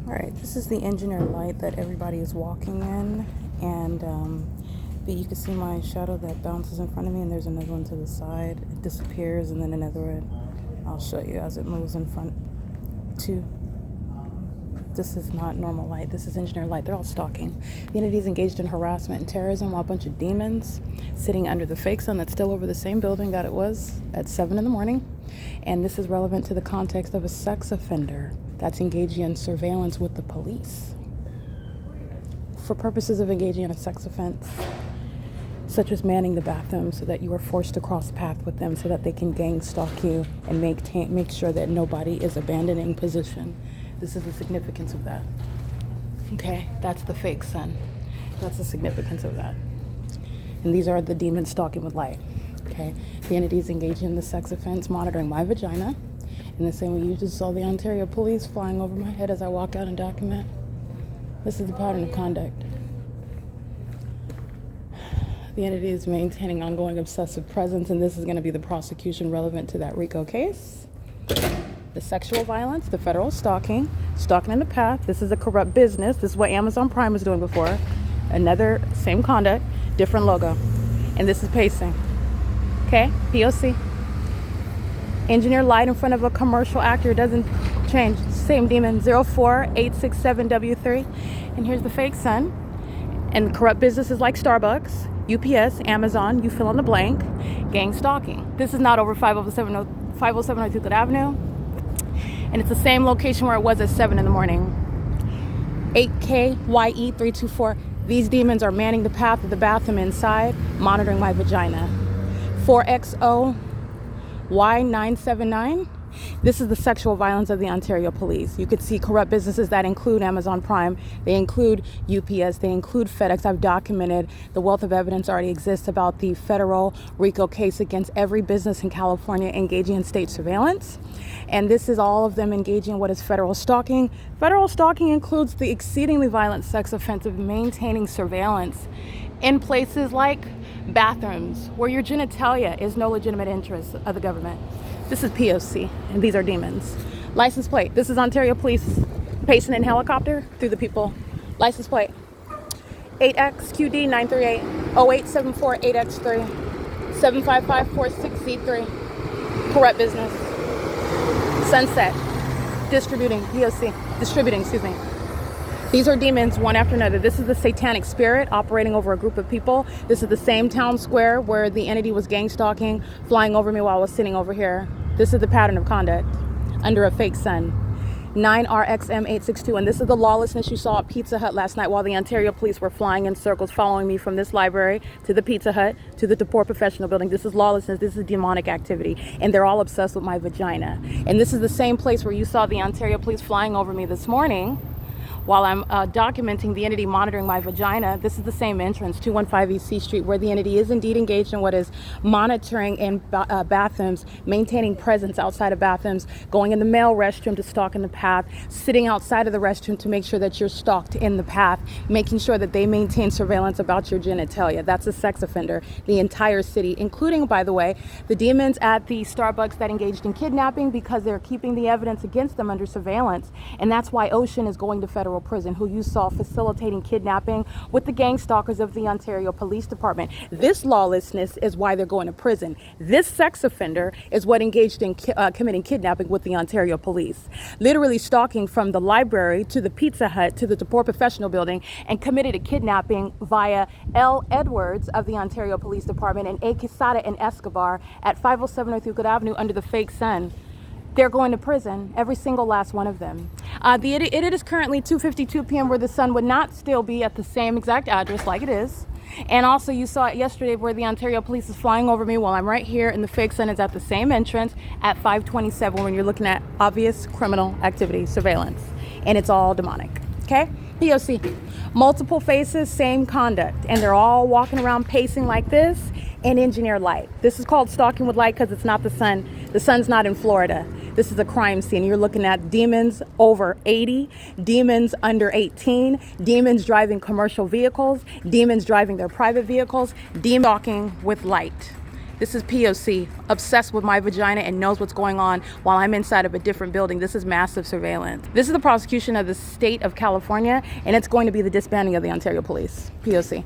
Alright, this is the engineer light that everybody is walking in, and you can see my shadow that bounces in front of me, and there's another one to the side. It disappears, and then another one. I'll show you as it moves in front. Two. This is not normal light. This is engineer light. They're all stalking. The entity is engaged in harassment and terrorism while a bunch of demons sitting under the fake sun that's still over the same building that it was at 7 in the morning. And this is relevant to the context of a sex offender that's engaging in surveillance with the police for purposes of engaging in a sex offense, such as manning the bathroom so that you are forced to cross path with them so that they can gang stalk you and make sure that nobody is abandoning position. This is the significance of that. Okay, that's the fake sun. That's the significance of that. And these are the demons stalking with light. Okay, the entity is engaging in the sex offense, monitoring my vagina. In the same way you just saw the Ontario police flying over my head as I walk out and document. This is the pattern of conduct. The entity is maintaining ongoing obsessive presence, and this is going to be the prosecution relevant to that RICO case. The sexual violence, the federal stalking in the path. This is a corrupt business. This is what Amazon Prime was doing before. Another same conduct, different logo. And this is pacing. Okay, P.O.C. Engineer light in front of a commercial actor doesn't change. Same demon, 04867W3. And here's the fake sun. And corrupt businesses like Starbucks, UPS, Amazon, you fill in the blank, gang stalking. This is not over 507 Euclid Avenue. And it's the same location where it was at 7 in the morning. 8KYE324. These demons are manning the path of the bathroom inside, monitoring my vagina. 4XOY979. This is the sexual violence of the Ontario police. You could see corrupt businesses that include Amazon Prime. They include UPS. They include FedEx. I've documented the wealth of evidence already exists about the federal RICO case against every business in California engaging in state surveillance. And this is all of them engaging in what is federal stalking. Federal stalking includes the exceedingly violent sex offense of maintaining surveillance in places like bathrooms where your genitalia is no legitimate interest of the government. This is P.O.C. and these are demons. License plate. This is Ontario Police pacing in helicopter through the people. License plate. 8XQD938 08748X3 75546C3. Corrupt business. Sunset. Distributing. P.O.C. Distributing, excuse me. These are demons, one after another. This is the satanic spirit operating over a group of people. This is the same town square where the entity was gang stalking, flying over me while I was sitting over here. This is the pattern of conduct under a fake sun. 9RXM862. And this is the lawlessness you saw at Pizza Hut last night while the Ontario police were flying in circles, following me from this library to the Pizza Hut to the DePort Professional Building. This is lawlessness. This is demonic activity. And they're all obsessed with my vagina. And this is the same place where you saw the Ontario police flying over me this morning while I'm documenting the entity monitoring my vagina. This is the same entrance, 215 East C Street, where the entity is indeed engaged in what is monitoring in bathrooms, maintaining presence outside of bathrooms, going in the male restroom to stalk in the path, sitting outside of the restroom to make sure that you're stalked in the path, making sure that they maintain surveillance about your genitalia. That's a sex offender. The entire city, including, by the way, the demons at the Starbucks that engaged in kidnapping because they're keeping the evidence against them under surveillance. And that's why Ocean is going to federal prison, who you saw facilitating kidnapping with the gang stalkers of the Ontario Police Department. This lawlessness is why they're going to prison. This sex offender is what engaged in committing kidnapping with the Ontario Police. Literally stalking from the library to the Pizza Hut to the DePort Professional Building and committed a kidnapping via L. Edwards of the Ontario Police Department and A. Quesada and Escobar at 507 North Euclid Avenue under the fake sun. They're going to prison, every single last one of them. It is currently 2:52 p.m. where the sun would not still be at the same exact address like it is. And also you saw it yesterday where the Ontario police is flying over me while I'm right here, and the fake sun is at the same entrance at 527 when you're looking at obvious criminal activity, surveillance. And it's all demonic, okay? P.O.C. Multiple faces, same conduct. And they're all walking around pacing like this and engineer light. This is called stalking with light because it's not the sun. The sun's not in Florida. This is a crime scene. You're looking at demons over 80, demons under 18, demons driving commercial vehicles, demons driving their private vehicles, demon stalking with light. This is P.O.C, obsessed with my vagina and knows what's going on while I'm inside of a different building. This is massive surveillance. This is the prosecution of the state of California, and it's going to be the disbanding of the Ontario Police. P.O.C.